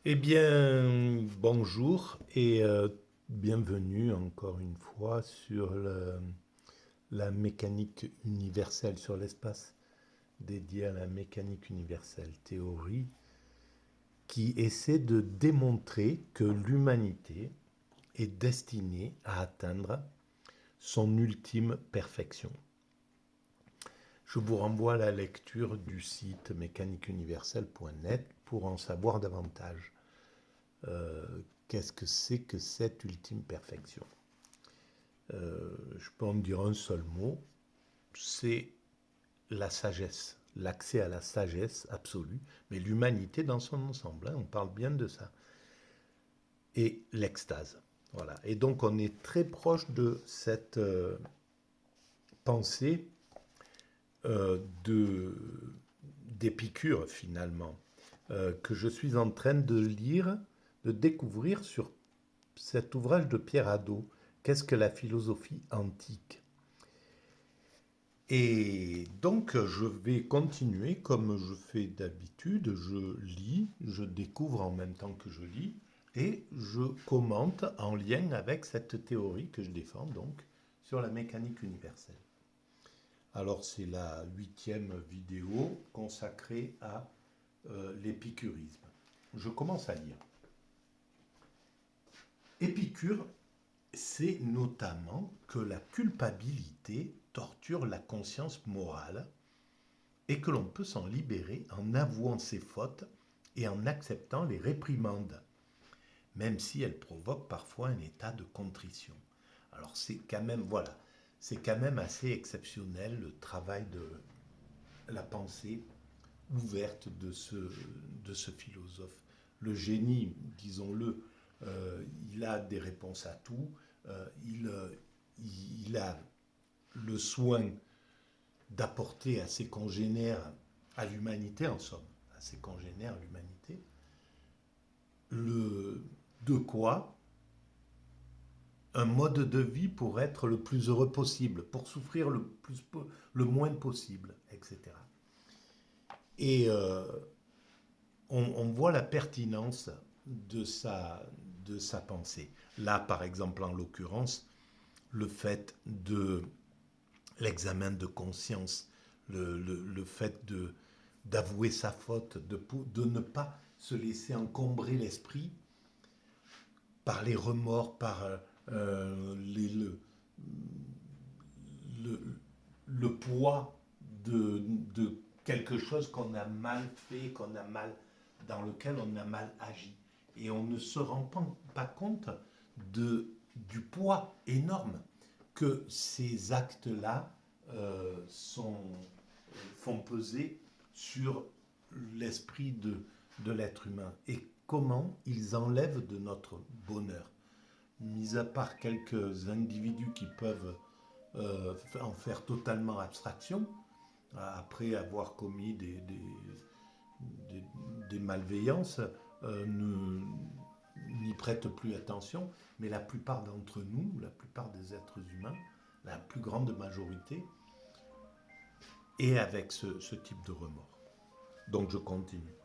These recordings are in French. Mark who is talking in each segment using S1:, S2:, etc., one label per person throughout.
S1: Eh bien, bonjour et bienvenue encore une fois sur la mécanique universelle, sur l'espace dédié à la mécanique universelle, théorie qui essaie de démontrer que l'humanité est destinée à atteindre son ultime perfection. Je vous renvoie à la lecture du site mécaniqueuniverselle.net pour en savoir davantage. Euh, Qu'est-ce que c'est que cette ultime perfection? Je peux en dire un seul mot, c'est la sagesse, l'accès à la sagesse absolue, mais l'humanité dans son ensemble, hein, on parle bien de ça, et l'extase. Voilà. Et donc on est très proche de cette pensée de d'Épicure finalement, que je suis en train de lire, de découvrir sur cet ouvrage de Pierre Hadot, Qu'est-ce que la philosophie antique? Et donc, je vais continuer comme je fais d'habitude. Je lis, je découvre en même temps que je lis, et je commente en lien avec cette théorie que je défends, donc, sur la mécanique universelle. Alors, c'est la 8e vidéo consacrée à l'épicurisme. Je commence à lire. Épicure c'est notamment que la culpabilité torture la conscience morale et que l'on peut s'en libérer en avouant ses fautes et en acceptant les réprimandes, même si elles provoquent parfois un état de contrition. Alors c'est quand même, voilà, c'est quand même assez exceptionnel le travail de la pensée ouverte de ce philosophe. Le génie, disons-le, il a des réponses à tout, il a le soin d'apporter à ses congénères, à l'humanité en somme, à ses congénères, l'humanité, le, de quoi un mode de vie pour être le plus heureux possible, pour souffrir le moins possible, etc. Et on voit la pertinence de sa pensée. Là, par exemple, en l'occurrence, le fait de l'examen de conscience, le fait d'avouer sa faute, de ne pas se laisser encombrer l'esprit par les remords, par le, le poids de quelque chose qu'on a mal fait, qu'on a mal, dans lequel on a mal agi. Et on ne se rend pas compte du poids énorme que ces actes-là font peser sur l'esprit de l'être humain et comment ils enlèvent de notre bonheur. Mis à part quelques individus qui peuvent en faire totalement abstraction, après avoir commis des, des malveillances, n'y prêtent plus attention, mais la plupart d'entre nous, la plupart des êtres humains, la plus grande majorité, est avec ce type de remords. Donc je continue.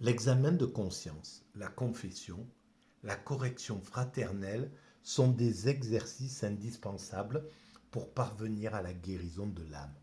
S1: L'examen de conscience, la confession, la correction fraternelle sont des exercices indispensables pour parvenir à la guérison de l'âme.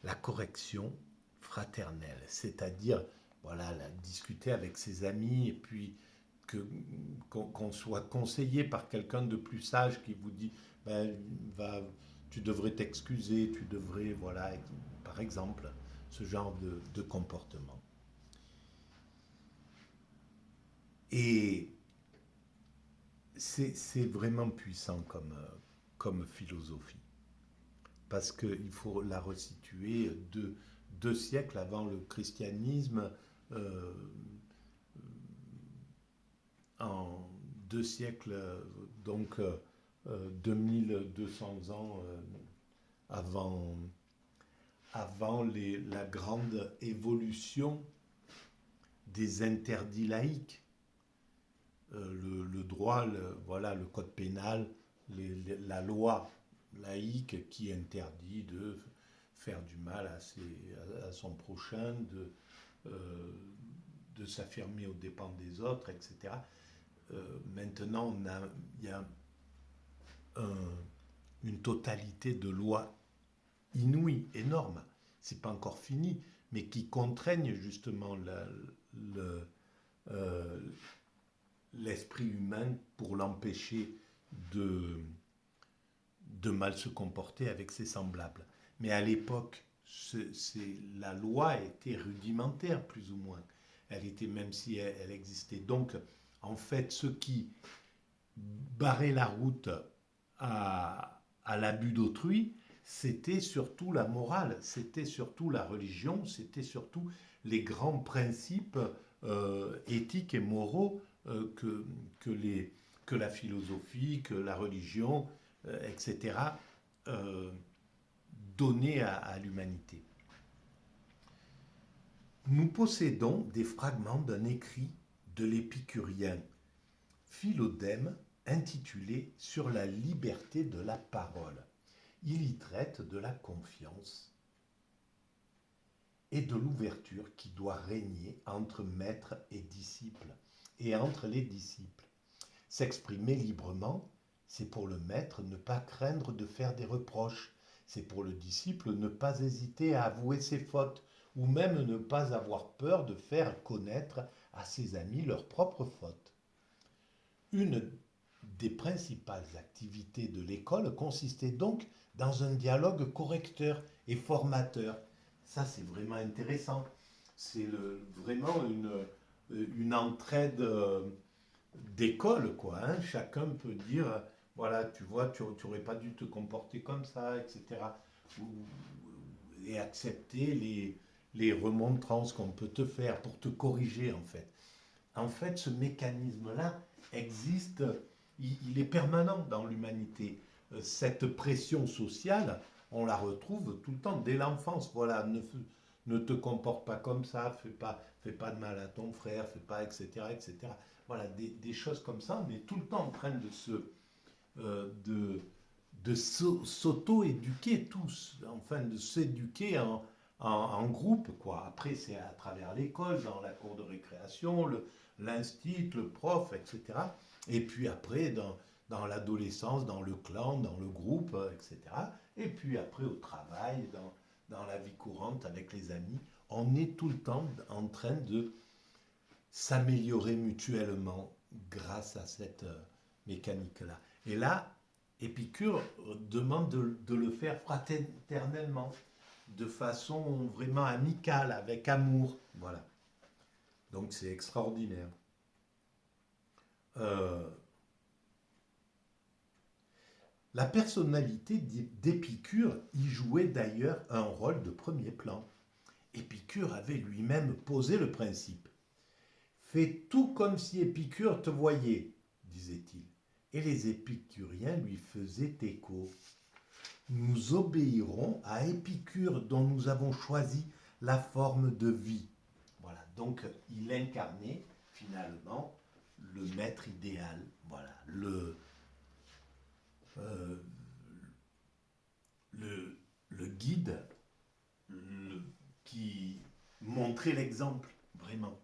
S1: La correction fraternelle, c'est-à-dire voilà, discuter avec ses amis et puis qu'on soit conseillé par quelqu'un de plus sage qui vous dit ben, tu devrais t'excuser, tu devrais, voilà, par exemple, ce genre de comportement. Et c'est vraiment puissant comme philosophie, parce qu'il faut la resituer deux siècles avant le christianisme, euh, en 2 siècles, donc 2200 ans avant, la grande évolution des interdits laïques. Le droit, voilà, le code pénal, la loi laïque qui interdit de faire du mal à son prochain, euh, de s'affirmer aux dépens des autres, etc. Maintenant, il y a une totalité de lois inouïes, énormes. C'est pas encore fini, mais qui contraignent justement euh, l'esprit humain pour l'empêcher de, de mal se comporter avec ses semblables. Mais à l'époque, la loi était rudimentaire, plus ou moins. Elle était, même si elle existait. Donc, en fait, ce qui barrait la route à l'abus d'autrui, c'était surtout la morale, c'était surtout la religion, c'était surtout les grands principes éthiques et moraux que, que la philosophie, que la religion, etc., euh, donnaient à l'humanité. Nous possédons des fragments d'un écrit de l'épicurien Philodème intitulé Sur la liberté de la parole. Il y traite de la confiance et de l'ouverture qui doit régner entre maître et disciple, et entre les disciples. S'exprimer librement, c'est pour le maître ne pas craindre de faire des reproches, c'est pour le disciple ne pas hésiter à avouer ses fautes, ou même ne pas avoir peur de faire connaître à ses amis leurs propres fautes. Une des principales activités de l'école consistait donc dans un dialogue correcteur et formateur. Ça, c'est vraiment intéressant. C'est vraiment une entraide d'école, quoi. Hein. Chacun peut dire, voilà, tu vois, tu n'aurais pas dû te comporter comme ça, etc. Et accepter les remontrances qu'on peut te faire pour te corriger, en fait. En fait, ce mécanisme-là existe, il est permanent dans l'humanité. Cette pression sociale, on la retrouve tout le temps, dès l'enfance. Voilà, ne te comporte pas comme ça, fais pas de mal à ton frère, fais pas, etc., etc. Voilà, des choses comme ça, on est tout le temps en train de s'auto-éduquer tous, enfin de s'éduquer en groupe, quoi. Après, c'est à travers l'école, dans la cour de récréation, l'instit, le prof, etc. Et puis après, dans l'adolescence, dans le clan, dans le groupe, etc. Et puis après, au travail, dans la vie courante, avec les amis, on est tout le temps en train de s'améliorer mutuellement grâce à cette mécanique-là. Et là, Épicure demande de le faire fraternellement, de façon vraiment amicale, avec amour. Voilà. Donc c'est extraordinaire. Euh, la personnalité d'Épicure y jouait d'ailleurs un rôle de premier plan. Épicure avait lui-même posé le principe. Fais tout comme si Épicure te voyait, disait-il. Et les épicuriens lui faisaient écho. Nous obéirons à Épicure dont nous avons choisi la forme de vie. Voilà, donc il incarnait finalement le maître idéal, voilà, euh, le guide qui montrait l'exemple, vraiment.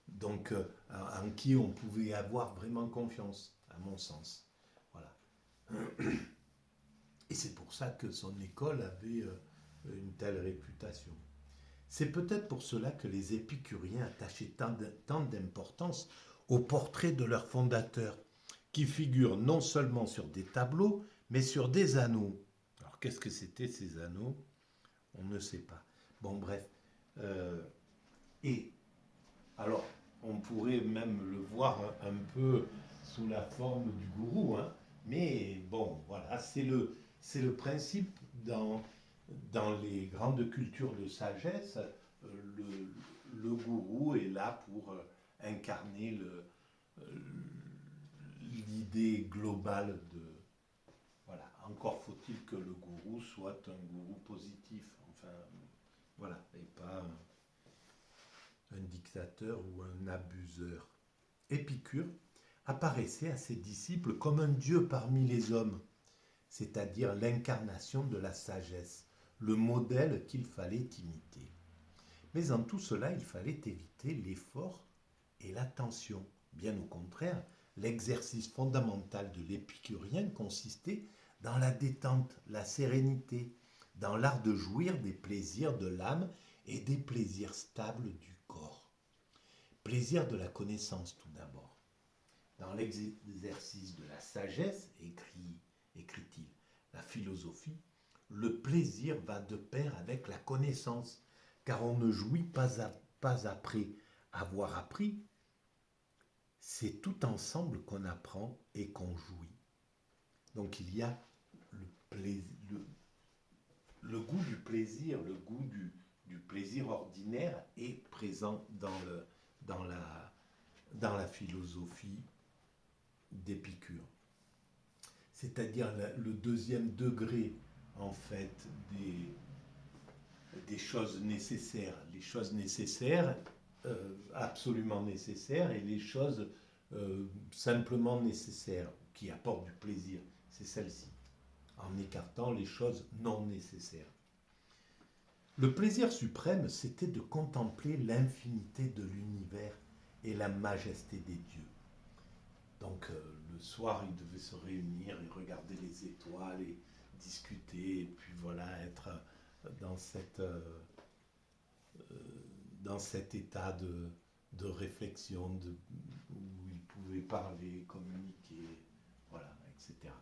S1: Donc en qui on pouvait avoir vraiment confiance, à mon sens. Voilà. Et c'est pour ça que son école avait une telle réputation. C'est peut-être pour cela que les épicuriens attachaient tant d'importance au portrait de leur fondateur, qui figure non seulement sur des tableaux, mais sur des anneaux. Alors qu'est-ce que c'était ces anneaux? On ne sait pas. Bon, bref. Euh, et alors, on pourrait même le voir un peu sous la forme du gourou, hein. Mais bon, voilà, c'est le principe dans les grandes cultures de sagesse. Le gourou est là pour incarner l'idée globale de... Voilà, encore faut-il que le gourou soit un gourou positif, enfin, voilà, et pas un dictateur ou un abuseur. Épicure apparaissait à ses disciples comme un dieu parmi les hommes, c'est-à-dire l'incarnation de la sagesse, le modèle qu'il fallait imiter. Mais en tout cela, il fallait éviter l'effort et la tension. Bien au contraire, l'exercice fondamental de l'épicurien consistait dans la détente, la sérénité, dans l'art de jouir des plaisirs de l'âme et des plaisirs stables du corps. Plaisir de la connaissance tout d'abord. Dans l'exercice de la sagesse, écrit-il, la philosophie, le plaisir va de pair avec la connaissance, car on ne jouit pas après avoir appris, c'est tout ensemble qu'on apprend et qu'on jouit. Donc il y a le goût du plaisir, le goût du plaisir ordinaire est présent dans la philosophie d'Épicure. C'est-à-dire le deuxième degré, en fait, des choses nécessaires. Les choses nécessaires, absolument nécessaires, et les choses simplement nécessaires, qui apportent du plaisir. C'est celle-ci, en écartant les choses non nécessaires. Le plaisir suprême, c'était de contempler l'infinité de l'univers et la majesté des dieux. Donc le soir, ils devaient se réunir et regarder les étoiles et discuter, et puis voilà, être dans, dans cet état de réflexion où ils pouvaient parler, communiquer, voilà, etc.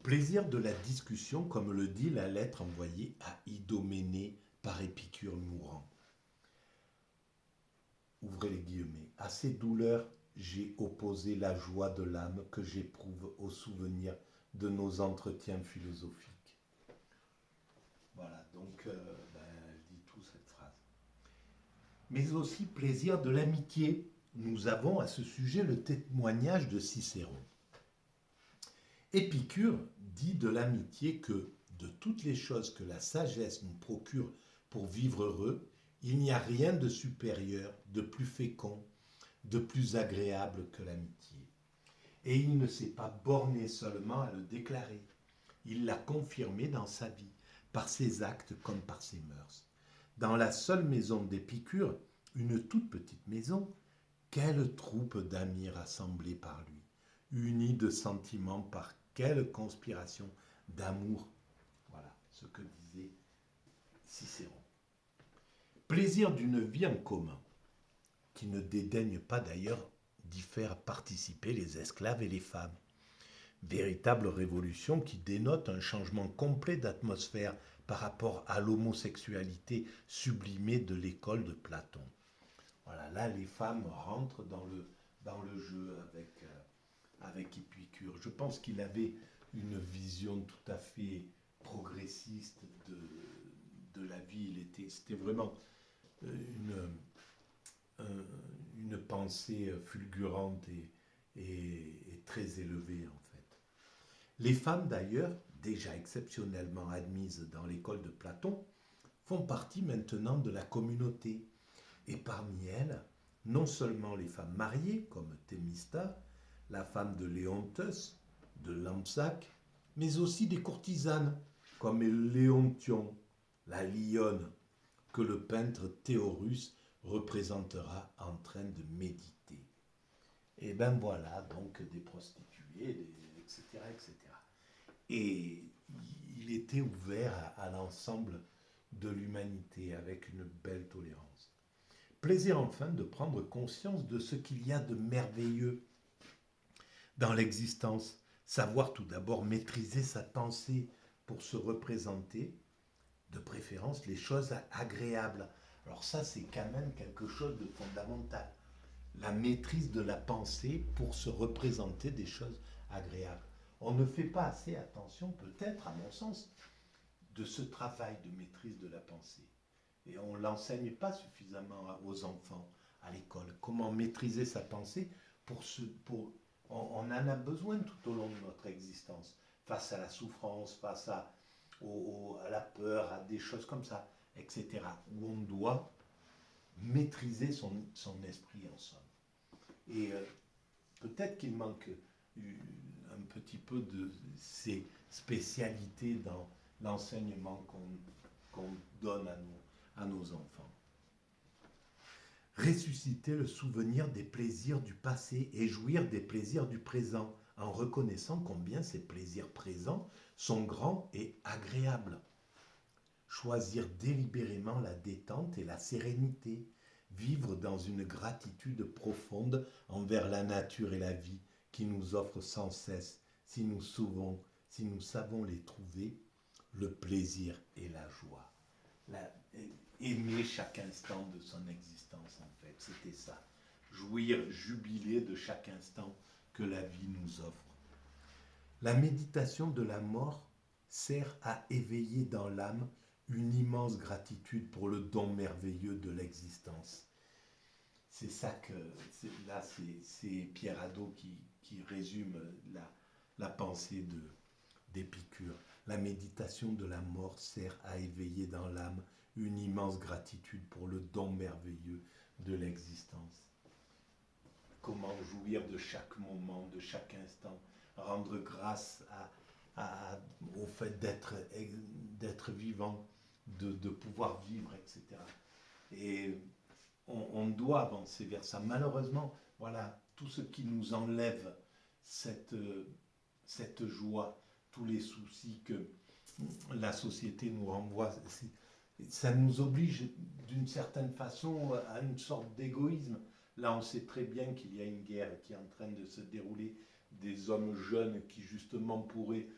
S1: Plaisir de la discussion, comme le dit la lettre envoyée à Idoménée par Épicure mourant. Ouvrez les guillemets. À ces douleurs, j'ai opposé la joie de l'âme que j'éprouve au souvenir de nos entretiens philosophiques. Voilà, donc elle dit tout cette phrase. Mais aussi plaisir de l'amitié. Nous avons à ce sujet le témoignage de Cicéron. Épicure dit de l'amitié que, de toutes les choses que la sagesse nous procure pour vivre heureux, il n'y a rien de supérieur, de plus fécond, de plus agréable que l'amitié. Et il ne s'est pas borné seulement à le déclarer, il l'a confirmé dans sa vie, par ses actes comme par ses mœurs. Dans la seule maison d'Épicure, une toute petite maison, quelle troupe d'amis rassemblés par lui, unis de sentiments par quelle conspiration d'amour. Voilà ce que disait Cicéron. Plaisir d'une vie en commun, qui ne dédaigne pas d'ailleurs d'y faire participer les esclaves et les femmes. Véritable révolution qui dénote un changement complet d'atmosphère par rapport à l'homosexualité sublimée de l'école de Platon. Voilà, là les femmes rentrent dans le jeu avec Épicure. Je pense qu'il avait une vision tout à fait progressiste de la vie. C'était vraiment une pensée fulgurante et très élevée en fait. Les femmes d'ailleurs, déjà exceptionnellement admises dans l'école de Platon, font partie maintenant de la communauté. Et parmi elles, non seulement les femmes mariées, comme Thémista, la femme de Léonteus, de Lampsaque, mais aussi des courtisanes, comme Léontion, la lionne, que le peintre Théorus représentera en train de méditer. Et ben voilà, donc des prostituées, etc., etc. Et il était ouvert à l'ensemble de l'humanité avec une belle tolérance. Plaisir enfin de prendre conscience de ce qu'il y a de merveilleux dans l'existence, savoir tout d'abord maîtriser sa pensée pour se représenter, de préférence, les choses agréables. Alors ça, c'est quand même quelque chose de fondamental. La maîtrise de la pensée pour se représenter des choses agréables. On ne fait pas assez attention, peut-être, à mon sens, de ce travail de maîtrise de la pensée. Et on ne l'enseigne pas suffisamment aux enfants à l'école. Comment maîtriser sa pensée on en a besoin tout au long de notre existence, face à la souffrance, face à la peur, à des choses comme ça, etc. Où on doit maîtriser son esprit en somme. Et peut-être qu'il manque un petit peu de ces spécialités dans l'enseignement qu'on donne à nos enfants. Ressusciter le souvenir des plaisirs du passé et jouir des plaisirs du présent, en reconnaissant combien ces plaisirs présents sont grands et agréables. Choisir délibérément la détente et la sérénité, vivre dans une gratitude profonde envers la nature et la vie qui nous offrent sans cesse, si nous savons les trouver, le plaisir et la joie. La- Aimer chaque instant de son existence, en fait, c'était ça. Jouir, jubiler de chaque instant que la vie nous offre. La méditation de la mort sert à éveiller dans l'âme une immense gratitude pour le don merveilleux de l'existence. C'est ça que, là, c'est Pierre Hadot qui résume la pensée d'Épicure. La méditation de la mort sert à éveiller dans l'âme une immense gratitude pour le don merveilleux de l'existence. Comment jouir de chaque moment, de chaque instant, rendre grâce au fait d'être vivant, de pouvoir vivre, etc. Et on doit avancer vers ça. Malheureusement, voilà, tout ce qui nous enlève cette joie, tous les soucis que la société nous renvoie, ça nous oblige d'une certaine façon à une sorte d'égoïsme. Là, on sait très bien qu'il y a une guerre qui est en train de se dérouler, des hommes jeunes qui justement pourraient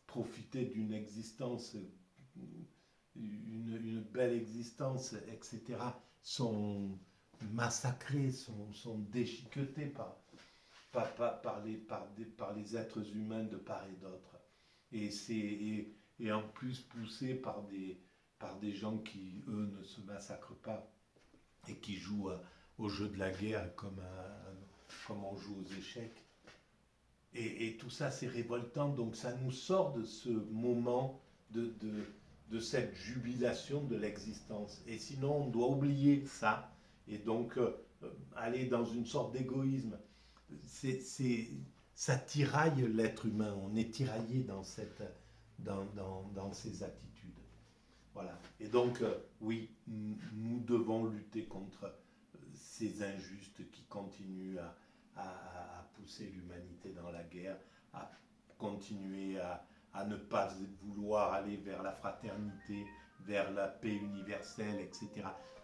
S1: profiter d'une existence, une belle existence, etc., sont massacrés, sont déchiquetés par les êtres humains de part et d'autre. Et en plus poussés par des gens qui, eux, ne se massacrent pas et qui jouent au jeu de la guerre comme on joue aux échecs. Et tout ça, c'est révoltant. Donc ça nous sort de ce moment de cette jubilation de l'existence. Et sinon, on doit oublier ça. Et donc, aller dans une sorte d'égoïsme. Ça tiraille l'être humain. On est tiraillé dans ces attitudes. Voilà. Et donc, oui, nous devons lutter contre ces injustes qui continuent à pousser l'humanité dans la guerre, à continuer à ne pas vouloir aller vers la fraternité, vers la paix universelle, etc.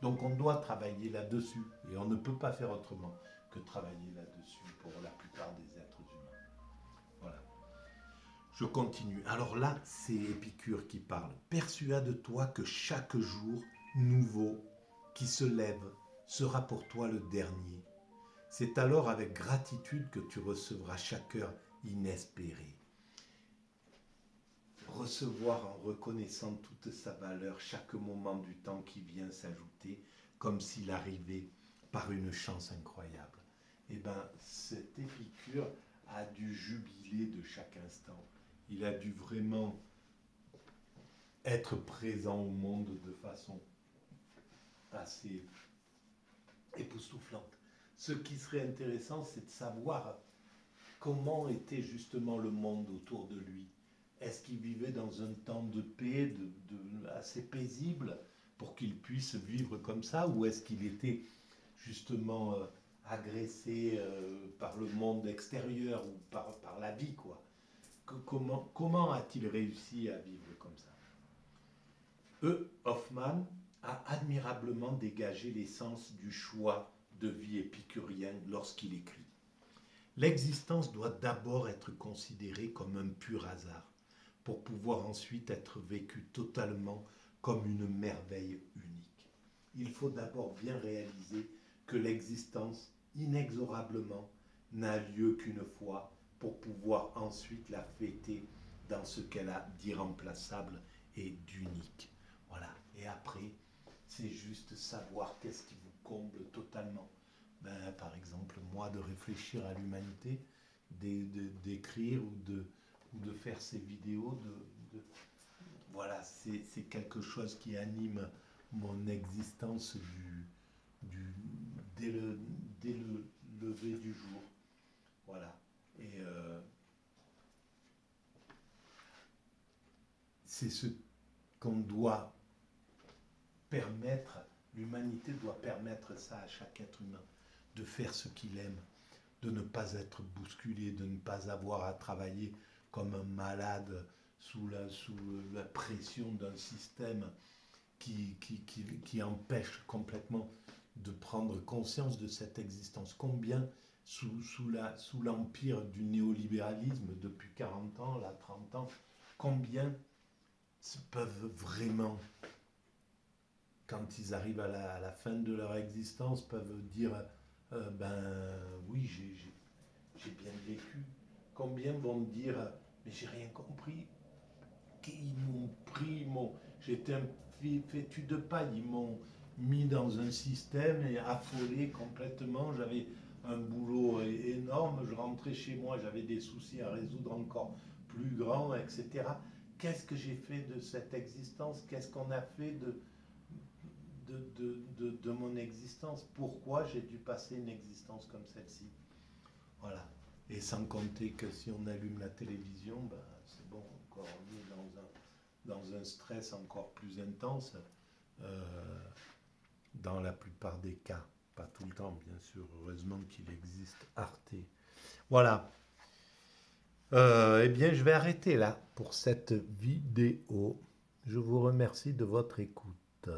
S1: Donc on doit travailler là-dessus, et on ne peut pas faire autrement que travailler là-dessus pour la plupart des êtres humains. Voilà. Je continue. Alors là, c'est Épicure qui parle. Persuade-toi que chaque jour nouveau qui se lève sera pour toi le dernier. C'est alors avec gratitude que tu recevras chaque heure inespérée. Recevoir en reconnaissant toute sa valeur chaque moment du temps qui vient s'ajouter, comme s'il arrivait par une chance incroyable. Eh bien, cet Épicure a dû jubiler de chaque instant. Il a dû vraiment être présent au monde de façon assez époustouflante. Ce qui serait intéressant, c'est de savoir comment était justement le monde autour de lui. Est-ce qu'il vivait dans un temps de paix, assez paisible, pour qu'il puisse vivre comme ça, ou est-ce qu'il était justement agressé par le monde extérieur ou par la vie, quoi? Comment a-t-il réussi à vivre comme ça? Hoffmann a admirablement dégagé l'essence du choix de vie épicurien lorsqu'il écrit. L'existence doit d'abord être considérée comme un pur hasard, pour pouvoir ensuite être vécue totalement comme une merveille unique. Il faut d'abord bien réaliser que l'existence, inexorablement, n'a lieu qu'une fois pour pouvoir ensuite la fêter dans ce qu'elle a d'irremplaçable et d'unique. Voilà. Et après, c'est juste savoir qu'est-ce qui vous comble totalement. Ben, par exemple, moi, de réfléchir à l'humanité, d'écrire ou de faire ces vidéos, voilà, c'est quelque chose qui anime mon existence dès le lever du jour. Voilà. Et c'est ce qu'on doit permettre L'humanité doit permettre ça à chaque être humain, de faire ce qu'il aime, de ne pas être bousculé, de ne pas avoir à travailler comme un malade sous la pression d'un système qui empêche complètement de prendre conscience de cette existence. Combien, sous l'empire du néolibéralisme, depuis 40 ans, là, 30 ans, combien peuvent vraiment, quand ils arrivent à la fin de leur existence, peuvent dire ben oui, j'ai bien vécu. Combien vont dire mais j'ai rien compris. Ils m'ont pris, j'étais un fétu de paille, ils m'ont mis dans un système et affolé complètement. J'avais un boulot énorme, je rentrais chez moi, j'avais des soucis à résoudre encore plus grands, etc. Qu'est-ce que j'ai fait de cette existence? Qu'est-ce qu'on a fait de mon existence? Pourquoi j'ai dû passer une existence comme celle-ci? Voilà. Et sans compter que si on allume la télévision, ben, c'est bon, encore on est dans un stress encore plus intense, euh, dans la plupart des cas. Pas tout le temps, bien sûr. Heureusement qu'il existe Arte. Voilà. Eh bien, je vais arrêter là pour cette vidéo. Je vous remercie de votre écoute.